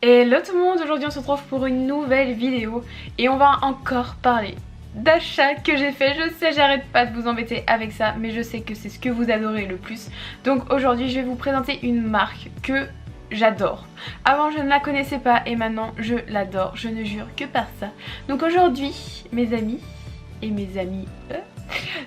Hello tout le monde, aujourd'hui on se retrouve pour une nouvelle vidéo et on va encore parler d'achat que j'ai fait. Je sais, j'arrête pas de vous embêter avec ça, mais je sais que c'est ce que vous adorez le plus. Donc aujourd'hui je vais vous présenter une marque que j'adore. Avant je ne la connaissais pas et maintenant je l'adore, je ne jure que par ça. Donc aujourd'hui mes amis et mes amis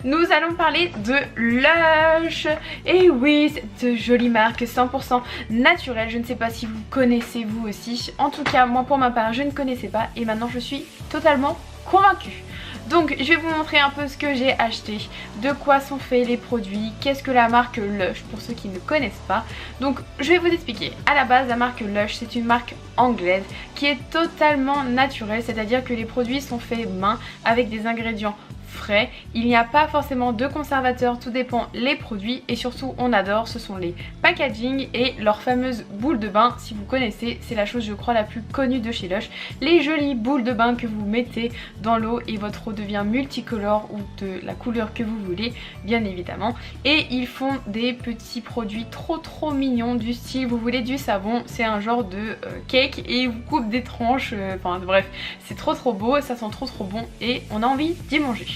nous allons parler de Lush. Et oui, cette jolie marque 100% naturelle. Je ne sais pas si vous connaissez vous aussi. En tout cas, moi pour ma part, je ne connaissais pas. Et maintenant, je suis totalement convaincue. Donc, je vais vous montrer un peu ce que j'ai acheté. De quoi sont faits les produits. Qu'est-ce que la marque Lush pour ceux qui ne connaissent pas. Donc, je vais vous expliquer. À la base, la marque Lush, c'est une marque anglaise qui est totalement naturelle. C'est-à-dire que les produits sont faits main avec des ingrédients frais. Il n'y a pas forcément de conservateur, tout dépend les produits et surtout on adore, ce sont les packaging et leur fameuse boule de bain. Si vous connaissez, c'est la chose je crois la plus connue de chez Lush. Les jolies boules de bain que vous mettez dans l'eau et votre eau devient multicolore ou de la couleur que vous voulez bien évidemment. Et ils font des petits produits trop mignons du style vous voulez du savon, c'est un genre de cake et ils vous coupent des tranches, enfin bref c'est trop beau, ça sent trop bon et on a envie d'y manger.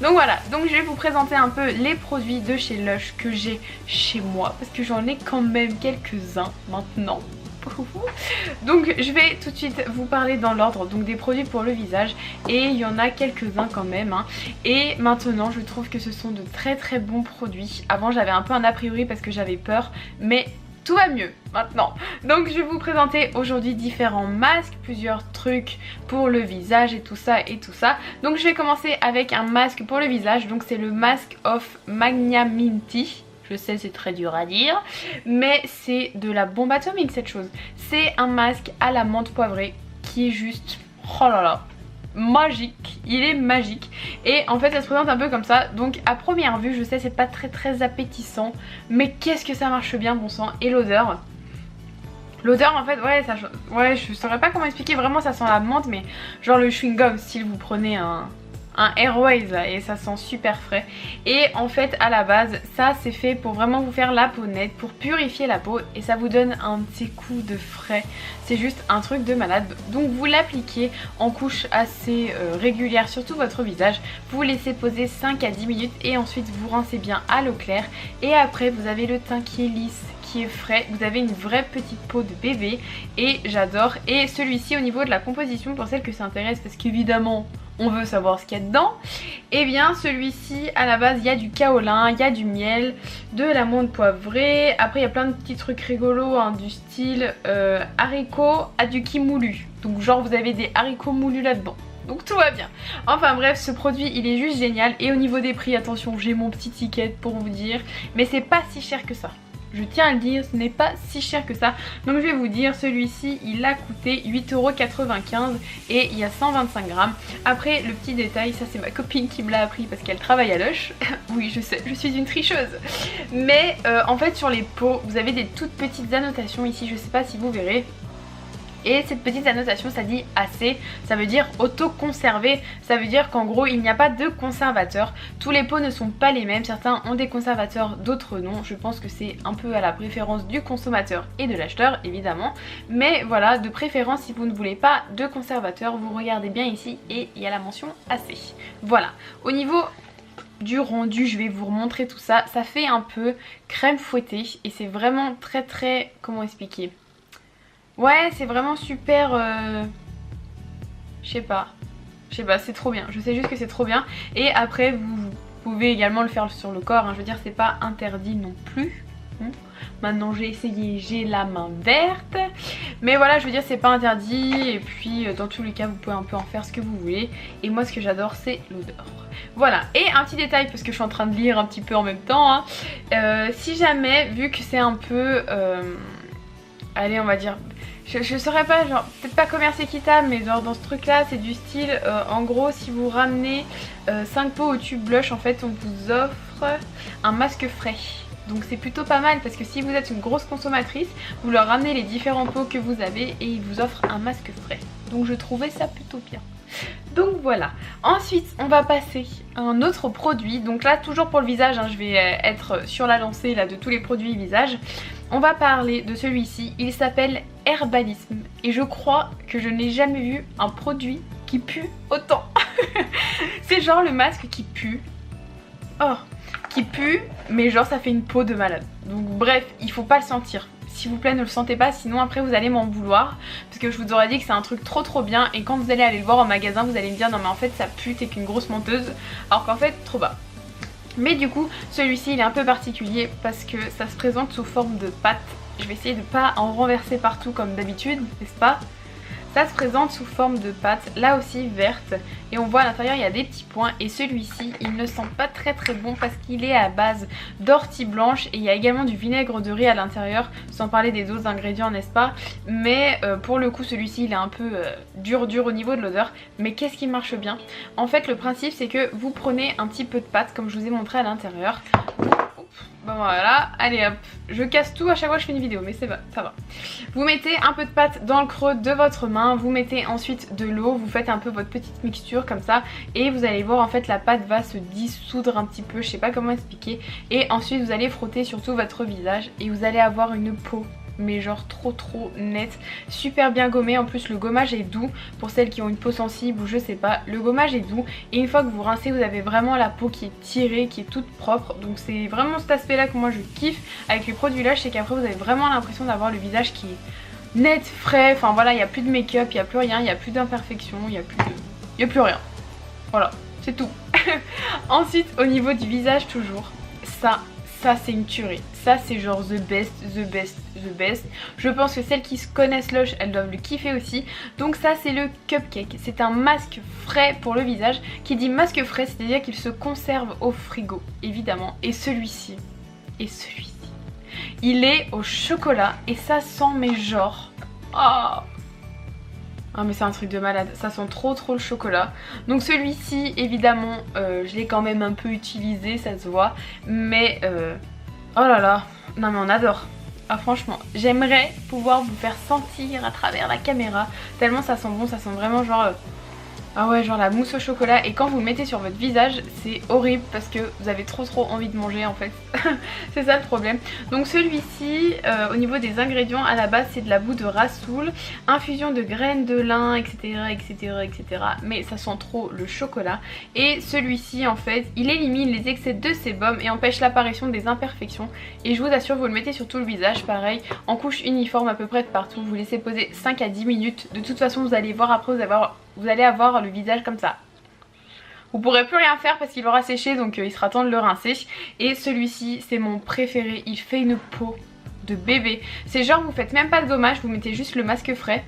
Donc voilà, donc je vais vous présenter un peu les produits de chez Lush que j'ai chez moi parce que j'en ai quand même quelques-uns maintenant. Donc je vais tout de suite vous parler dans l'ordre donc des produits pour le visage et il y en a quelques-uns quand même hein. Et maintenant je trouve que ce sont de très bons produits. Avant j'avais un peu un a priori parce que j'avais peur mais tout va mieux maintenant. Donc je vais vous présenter aujourd'hui différents masques, plusieurs trucs pour le visage et tout ça. Donc je vais commencer avec un masque pour le visage. Donc c'est le Mask of Magnanimity. Je sais c'est très dur à dire mais c'est de la bombe atomique cette chose. C'est un masque à la menthe poivrée qui est juste, oh là là, magique, il est magique et en fait ça se présente un peu comme ça. Donc à première vue je sais c'est pas très appétissant mais qu'est-ce que ça marche bien bon sang. Et l'odeur en fait ouais je saurais pas comment expliquer, vraiment ça sent la menthe mais genre le chewing gum style vous prenez un Airways là, et ça sent super frais. Et en fait à la base ça c'est fait pour vraiment vous faire la peau nette, pour purifier la peau et ça vous donne un petit coup de frais. C'est juste un truc de malade. Donc vous l'appliquez en couche assez régulière sur tout votre visage. Vous laissez poser 5 à 10 minutes et ensuite vous rincez bien à l'eau claire. Et après vous avez le teint qui est lisse, qui est frais, vous avez une vraie petite peau de bébé et j'adore. Et celui-ci au niveau de la composition pour celles que ça intéresse parce qu'évidemment on veut savoir ce qu'il y a dedans, et bien celui-ci à la base il y a du kaolin, il y a du miel, de la menthe poivrée, après il y a plein de petits trucs rigolos hein, du style haricots à du moulu, donc genre vous avez des haricots moulus là-dedans. Donc tout va bien. Enfin bref, ce produit il est juste génial. Et au niveau des prix, attention, j'ai mon petit ticket pour vous dire, mais c'est pas si cher que ça. Je tiens à le dire, ce n'est pas si cher que ça. Donc je vais vous dire, celui-ci il a coûté 8,95€ et il y a 125 grammes. Après le petit détail, ça c'est ma copine qui me l'a appris parce qu'elle travaille à Lush. Oui je sais, je suis une tricheuse. Mais en fait sur les pots, vous avez des toutes petites annotations ici, je sais pas si vous verrez. Et cette petite annotation ça dit AC, ça veut dire auto-conservé, ça veut dire qu'en gros il n'y a pas de conservateur. Tous les pots ne sont pas les mêmes, certains ont des conservateurs, d'autres non. Je pense que c'est un peu à la préférence du consommateur et de l'acheteur évidemment. Mais voilà, de préférence si vous ne voulez pas de conservateur, vous regardez bien ici et il y a la mention AC. Voilà, au niveau du rendu je vais vous remontrer tout ça. Ça fait un peu crème fouettée et c'est vraiment très, comment expliquer, ouais c'est vraiment super, je sais pas c'est trop bien, je sais juste que c'est trop bien. Et après vous pouvez également le faire sur le corps hein. Je veux dire c'est pas interdit non plus. Maintenant j'ai essayé, j'ai la main verte, mais voilà je veux dire c'est pas interdit. Et puis dans tous les cas vous pouvez un peu en faire ce que vous voulez. Et moi ce que j'adore c'est l'odeur. Voilà, et un petit détail parce que je suis en train de lire un petit peu en même temps hein. Si jamais, vu que c'est un peu allez on va dire, je saurais pas, genre peut-être pas commerce équitable mais genre dans ce truc là c'est du style en gros si vous ramenez 5 pots au tube Lush en fait on vous offre un masque frais. Donc c'est plutôt pas mal parce que si vous êtes une grosse consommatrice, vous leur ramenez les différents pots que vous avez et ils vous offrent un masque frais. Donc je trouvais ça plutôt bien. Donc voilà, ensuite on va passer à un autre produit. Donc là toujours pour le visage hein, je vais être sur la lancée là de tous les produits visage. On va parler de celui-ci, il s'appelle Herbalism et je crois que je n'ai jamais vu un produit qui pue autant. C'est genre le masque qui pue. Oh, qui pue, mais genre ça fait une peau de malade. Donc bref, il faut pas le sentir. S'il vous plaît, ne le sentez pas, sinon après vous allez m'en vouloir. Parce que je vous aurais dit que c'est un truc trop bien. Et quand vous allez aller le voir en magasin, vous allez me dire non mais en fait ça pue, t'es qu'une grosse menteuse. Alors qu'en fait, trop bas. Mais du coup, celui-ci il est un peu particulier parce que ça se présente sous forme de pâte. Je vais essayer de pas en renverser partout comme d'habitude, n'est-ce pas? Ça se présente sous forme de pâte, là aussi verte, et on voit à l'intérieur il y a des petits points, et celui-ci il ne sent pas très bon parce qu'il est à base d'ortie blanche et il y a également du vinaigre de riz à l'intérieur, sans parler des autres ingrédients, n'est-ce pas? Mais pour le coup celui-ci il est un peu dur au niveau de l'odeur, mais qu'est-ce qui marche bien? En fait le principe c'est que vous prenez un petit peu de pâte comme je vous ai montré à l'intérieur. Bon voilà, allez hop, je casse tout à chaque fois que je fais une vidéo, mais c'est pas, ça va. Vous mettez un peu de pâte dans le creux de votre main, vous mettez ensuite de l'eau, vous faites un peu votre petite mixture comme ça, et vous allez voir en fait la pâte va se dissoudre un petit peu, je sais pas comment expliquer, et ensuite vous allez frotter sur tout votre visage et vous allez avoir une peau mais genre trop nette, super bien gommée. En plus le gommage est doux pour celles qui ont une peau sensible ou je sais pas, le gommage est doux et une fois que vous rincez vous avez vraiment la peau qui est tirée, qui est toute propre, donc c'est vraiment cet aspect là que moi je kiffe avec les produits là, c'est qu'après vous avez vraiment l'impression d'avoir le visage qui est net, frais, enfin voilà, il n'y a plus de make-up, il n'y a plus rien, il n'y a plus d'imperfection, il n'y a plus rien, voilà, c'est tout. Ensuite au niveau du visage toujours, ça c'est une tuerie, ça c'est genre the best. Je pense que celles qui se connaissent Lush, elles doivent le kiffer aussi. Donc ça c'est le Cupcake, c'est un masque frais pour le visage. Qui dit masque frais, c'est-à-dire qu'il se conserve au frigo, évidemment. Et celui-ci, il est au chocolat et ça sent mais genre... Oh ah mais c'est un truc de malade, ça sent trop le chocolat. Donc celui-ci évidemment je l'ai quand même un peu utilisé, ça se voit. Mais oh là là, non mais on adore. Ah franchement, j'aimerais pouvoir vous faire sentir à travers la caméra. Tellement ça sent bon, ça sent vraiment genre... Ah ouais, genre la mousse au chocolat, et quand vous le mettez sur votre visage c'est horrible parce que vous avez trop envie de manger en fait. C'est ça le problème. Donc celui-ci au niveau des ingrédients, à la base c'est de la boue de rassoul, infusion de graines de lin, etc. Mais ça sent trop le chocolat. Et celui-ci en fait il élimine les excès de sébum et empêche l'apparition des imperfections. Et je vous assure, vous le mettez sur tout le visage, pareil, en couche uniforme à peu près de partout. Vous laissez poser 5 à 10 minutes. De toute façon vous allez voir après, vous allez avoir le visage comme ça. Vous pourrez plus rien faire parce qu'il aura séché, donc il sera temps de le rincer. Et celui-ci c'est mon préféré, il fait une peau de bébé. C'est genre vous faites même pas de gommage, vous mettez juste le masque frais,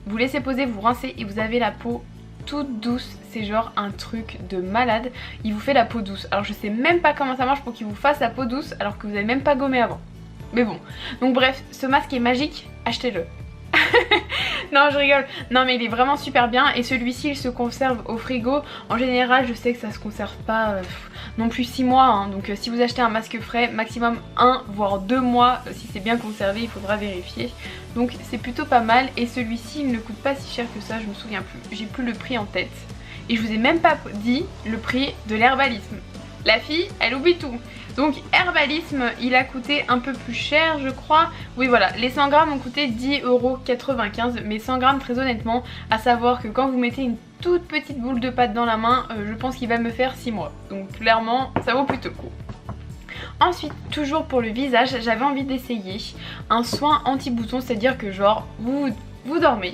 vous laissez poser, vous rincez et vous avez la peau toute douce. C'est genre un truc de malade, il vous fait la peau douce. Alors je sais même pas comment ça marche pour qu'il vous fasse la peau douce alors que vous avez même pas gommé avant. Mais bon, donc bref, ce masque est magique, achetez-le. Non je rigole, non mais il est vraiment super bien. Et celui-ci il se conserve au frigo. En général je sais que ça se conserve pas non plus 6 mois hein. Donc si vous achetez un masque frais, maximum 1 voire 2 mois. Si c'est bien conservé il faudra vérifier. Donc c'est plutôt pas mal. Et celui-ci il ne coûte pas si cher que ça, je me souviens plus, j'ai plus le prix en tête. Et je vous ai même pas dit le prix de l'herbalisme. La fille elle oublie tout. Donc Herbalisme il a coûté un peu plus cher je crois. Oui voilà, les 100 grammes ont coûté 10,95 €. Mais 100 grammes très honnêtement, à savoir que quand vous mettez une toute petite boule de pâte dans la main, je pense qu'il va me faire 6 mois. Donc clairement ça vaut plutôt le coup. Ensuite, toujours pour le visage, j'avais envie d'essayer un soin anti-bouton, c'est-à-dire que genre vous dormez.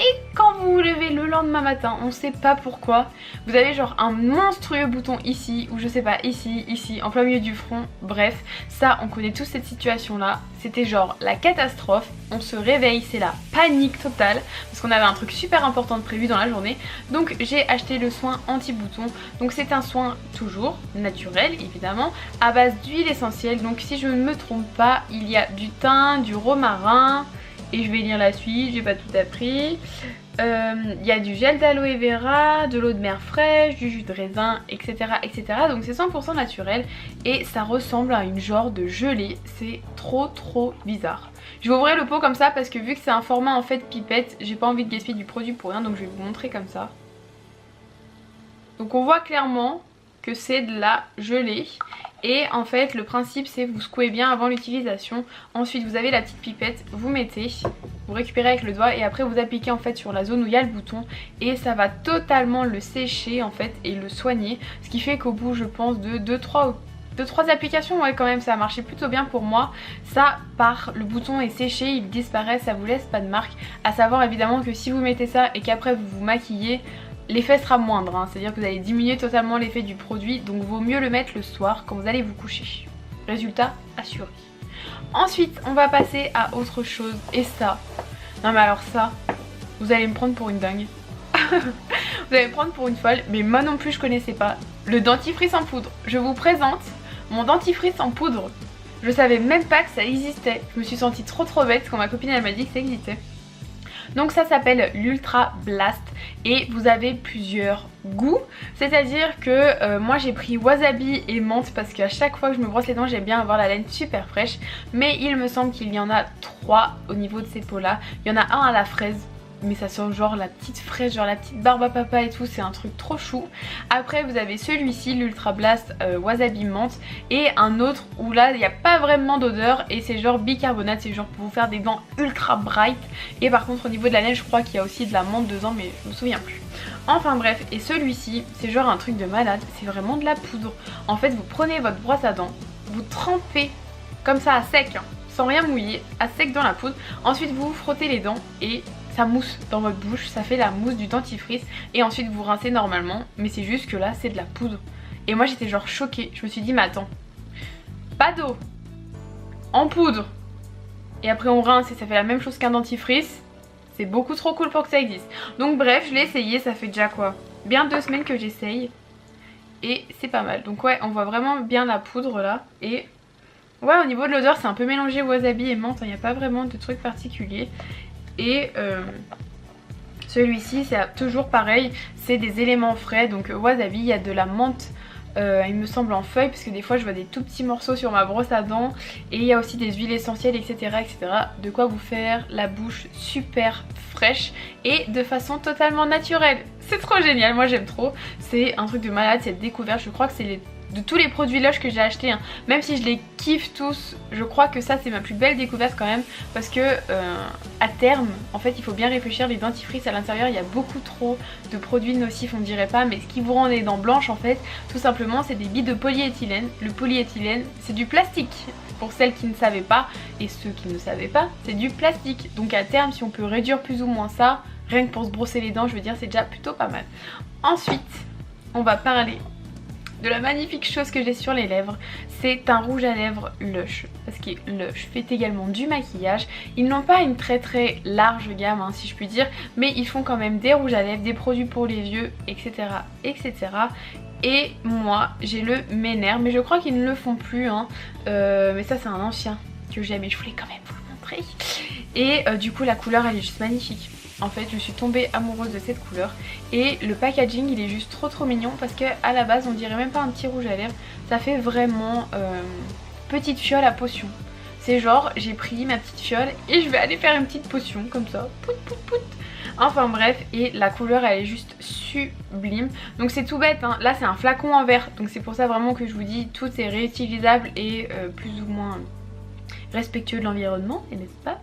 Et quand vous vous levez le lendemain matin, on sait pas pourquoi, vous avez genre un monstrueux bouton ici, ou je sais pas, ici, en plein milieu du front. Bref, ça on connaît tous cette situation là, c'était genre la catastrophe. On se réveille, c'est la panique totale, parce qu'on avait un truc super important de prévu dans la journée. Donc j'ai acheté le soin anti-bouton. Donc c'est un soin toujours naturel évidemment, à base d'huile essentielle. Donc si je ne me trompe pas, il y a du thym, du romarin... Et je vais lire la suite, j'ai pas tout appris. Il y a du gel d'aloe vera, de l'eau de mer fraîche, du jus de raisin, etc. Donc c'est 100% naturel et ça ressemble à une genre de gelée. C'est trop bizarre. Je vais ouvrir le pot comme ça parce que vu que c'est un format en fait pipette, j'ai pas envie de gaspiller du produit pour rien, donc je vais vous montrer comme ça. Donc on voit clairement que c'est de la gelée Et en fait le principe c'est vous secouez bien avant l'utilisation. Ensuite vous avez la petite pipette, vous mettez, vous récupérez avec le doigt et après vous appliquez en fait sur la zone où il y a le bouton et ça va totalement le sécher en fait et le soigner. Ce qui fait qu'au bout je pense de 2-3 applications, ouais quand même ça a marché plutôt bien pour moi. Ça part, le bouton est séché, il disparaît, ça vous laisse pas de marque. À savoir évidemment que si vous mettez ça et qu'après vous vous maquillez, l'effet sera moindre, hein. C'est-à-dire que vous allez diminuer totalement l'effet du produit, donc vaut mieux le mettre le soir quand vous allez vous coucher. Résultat assuré. Ensuite on va passer à autre chose et ça, non mais alors ça, vous allez me prendre pour une dingue. Vous allez me prendre pour une folle, mais moi non plus je connaissais pas le dentifrice en poudre. Je vous présente mon dentifrice en poudre. Je savais même pas que ça existait. Je me suis sentie trop bête quand ma copine elle m'a dit que ça existait. Donc ça s'appelle l'Ultra Blast et vous avez plusieurs goûts. C'est-à-dire que moi j'ai pris wasabi et menthe parce qu'à chaque fois que je me brosse les dents j'aime bien avoir la laine super fraîche. Mais il me semble qu'il y en a 3 au niveau de ces pots là. Il y en a un à la fraise. Mais ça sent genre la petite fraise, genre la petite barbe à papa et tout, c'est un truc trop chou. Après vous avez celui-ci, l'Ultra Blast Wasabi Menthe, et un autre où là il n'y a pas vraiment d'odeur et c'est genre bicarbonate, c'est genre pour vous faire des dents ultra bright. Et par contre au niveau de la laine je crois qu'il y a aussi de la menthe dedans mais je me souviens plus. Enfin bref, et celui-ci c'est genre un truc de malade, c'est vraiment de la poudre. En fait vous prenez votre brosse à dents, vous trempez comme ça à sec, hein, sans rien mouiller, à sec dans la poudre. Ensuite vous frottez les dents et ça mousse dans votre bouche, ça fait la mousse du dentifrice et ensuite vous rincez normalement, mais c'est juste que là c'est de la poudre. Et moi j'étais genre choquée, je me suis dit mais attends, pas d'eau, en poudre, et après on rince et ça fait la même chose qu'un dentifrice, c'est beaucoup trop cool pour que ça existe. Donc bref, je l'ai essayé, ça fait déjà quoi, bien 2 semaines que j'essaye et c'est pas mal. Donc ouais, on voit vraiment bien la poudre là et ouais au niveau de l'odeur c'est un peu mélangé wasabi et menthe, il n'y a pas vraiment de truc particulier. Et celui-ci c'est toujours pareil, c'est des éléments frais, donc wasabi, il y a de la menthe il me semble en feuille parce que des fois je vois des tout petits morceaux sur ma brosse à dents, et il y a aussi des huiles essentielles etc, etc. De quoi vous faire la bouche super fraîche et de façon totalement naturelle. C'est trop génial, moi j'aime trop, c'est un truc de malade cette découverte. Je crois que c'est de tous les produits Lush que j'ai achetés, hein, même si je les kiffe tous, je crois que ça c'est ma plus belle découverte quand même, parce que à terme en fait il faut bien réfléchir. Les dentifrices à l'intérieur il y a beaucoup trop de produits nocifs on dirait pas, mais ce qui vous rend les dents blanches en fait tout simplement c'est des billes de polyéthylène. Le polyéthylène c'est du plastique, pour celles qui ne savaient pas, et ceux qui ne savaient pas c'est du plastique. Donc à terme si on peut réduire plus ou moins ça, rien que pour se brosser les dents je veux dire c'est déjà plutôt pas mal. Ensuite on va parler de la magnifique chose que j'ai sur les lèvres, c'est un rouge à lèvres Lush. Parce que Lush fait également du maquillage. Ils n'ont pas une très large gamme hein, si je puis dire, mais ils font quand même des rouges à lèvres, des produits pour les yeux, etc. etc. Et moi j'ai le Ménère, mais je crois qu'ils ne le font plus hein. Mais ça c'est un ancien que j'aime et je voulais quand même vous le montrer. Et du coup la couleur elle est juste magnifique. En fait je suis tombée amoureuse de cette couleur et le packaging il est juste trop mignon parce que à la base on dirait même pas un petit rouge à lèvres, ça fait vraiment petite fiole à potion. C'est genre j'ai pris ma petite fiole et je vais aller faire une petite potion comme ça, pout pout pout. Enfin bref, et la couleur elle est juste sublime. Donc c'est tout bête hein, là c'est un flacon en verre, donc c'est pour ça vraiment que je vous dis tout est réutilisable et plus ou moins respectueux de l'environnement, n'est-ce pas?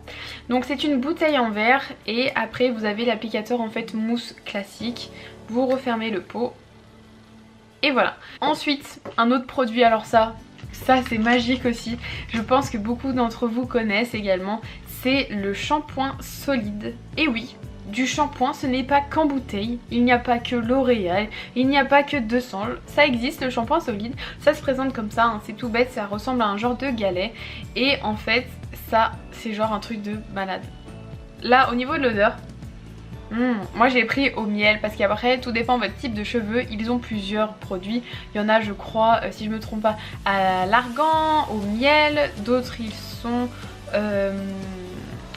Donc c'est une bouteille en verre et après vous avez l'applicateur en fait mousse classique, vous refermez le pot et voilà. Ensuite un autre produit, alors ça c'est magique aussi, je pense que beaucoup d'entre vous connaissent également, c'est le shampoing solide. Et oui, du shampoing ce n'est pas qu'en bouteille, il n'y a pas que L'Oréal, il n'y a pas que 200, ça existe le shampoing solide, ça se présente comme ça hein, c'est tout bête, ça ressemble à un genre de galet et en fait ça c'est genre un truc de malade. Là au niveau de l'odeur, moi j'ai pris au miel parce qu'après tout dépend de votre type de cheveux, ils ont plusieurs produits, il y en a je crois si je me trompe pas à l'argan, au miel, d'autres ils sont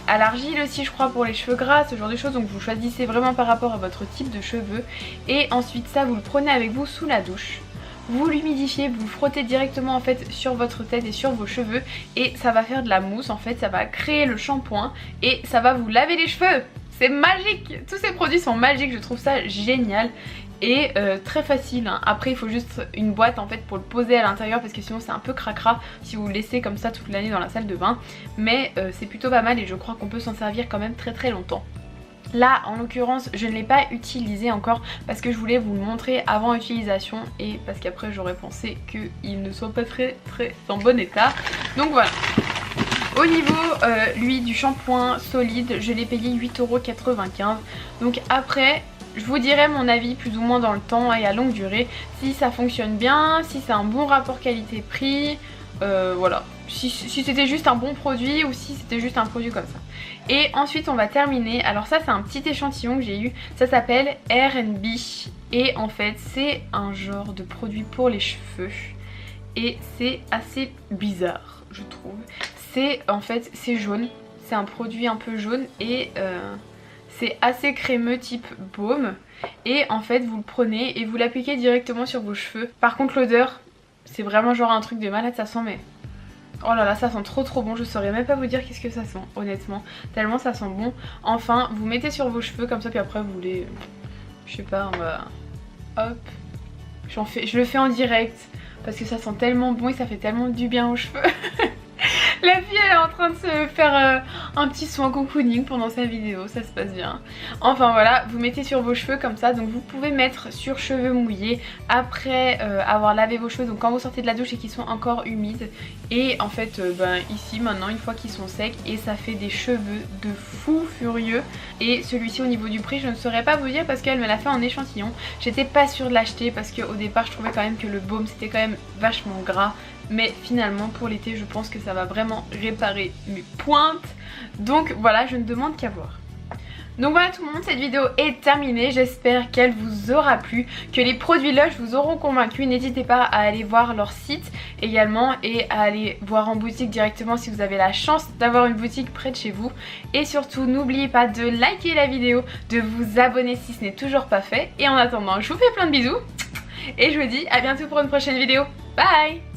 à l'argile aussi je crois pour les cheveux gras, ce genre de choses, donc vous choisissez vraiment par rapport à votre type de cheveux et ensuite ça vous le prenez avec vous sous la douche, vous l'humidifiez, vous le frottez directement en fait sur votre tête et sur vos cheveux et ça va faire de la mousse en fait, ça va créer le shampoing et ça va vous laver les cheveux. C'est magique, tous ces produits sont magiques, je trouve ça génial et très facile hein. Après il faut juste une boîte en fait pour le poser à l'intérieur parce que sinon c'est un peu cracra si vous le laissez comme ça toute l'année dans la salle de bain, mais c'est plutôt pas mal et je crois qu'on peut s'en servir quand même très très longtemps. Là en l'occurrence je ne l'ai pas utilisé encore parce que je voulais vous le montrer avant utilisation et parce qu'après j'aurais pensé qu'il ne soit pas très en bon état. Donc voilà. Au niveau lui du shampoing solide je l'ai payé 8,95 €. Donc après je vous dirai mon avis plus ou moins dans le temps et à longue durée si ça fonctionne bien, si c'est un bon rapport qualité-prix, voilà. Si c'était juste un bon produit ou si c'était juste un produit comme ça. Et ensuite on va terminer, alors ça c'est un petit échantillon que j'ai eu, ça s'appelle R&B et en fait c'est un genre de produit pour les cheveux et c'est assez bizarre je trouve. C'est en fait c'est jaune, c'est un produit un peu jaune et c'est assez crémeux type baume et en fait vous le prenez et vous l'appliquez directement sur vos cheveux. Par contre l'odeur c'est vraiment genre un truc de malade, ça sent mais... Oh là là ça sent trop bon, je saurais même pas vous dire qu'est-ce que ça sent honnêtement, tellement ça sent bon. Enfin vous mettez sur vos cheveux comme ça puis après vous les... Je sais pas, on va... Hop, je le fais en direct parce que ça sent tellement bon et ça fait tellement du bien aux cheveux. La fille elle est en train de se faire un petit soin cocooning pendant sa vidéo, ça se passe bien. Enfin voilà, vous mettez sur vos cheveux comme ça, donc vous pouvez mettre sur cheveux mouillés après avoir lavé vos cheveux, donc quand vous sortez de la douche et qu'ils sont encore humides. Et en fait ici maintenant une fois qu'ils sont secs et ça fait des cheveux de fou furieux. Et celui-ci au niveau du prix je ne saurais pas vous dire parce qu'elle me l'a fait en échantillon. J'étais pas sûre de l'acheter parce qu'au départ je trouvais quand même que le baume c'était quand même vachement gras. Mais finalement pour l'été je pense que ça va vraiment réparer mes pointes. Donc voilà, je ne demande qu'à voir. Donc voilà tout le monde, cette vidéo est terminée, j'espère qu'elle vous aura plu, que les produits Lush vous auront convaincu. N'hésitez pas à aller voir leur site également et à aller voir en boutique directement si vous avez la chance d'avoir une boutique près de chez vous. Et surtout n'oubliez pas de liker la vidéo, de vous abonner si ce n'est toujours pas fait. Et en attendant je vous fais plein de bisous et je vous dis à bientôt pour une prochaine vidéo. Bye!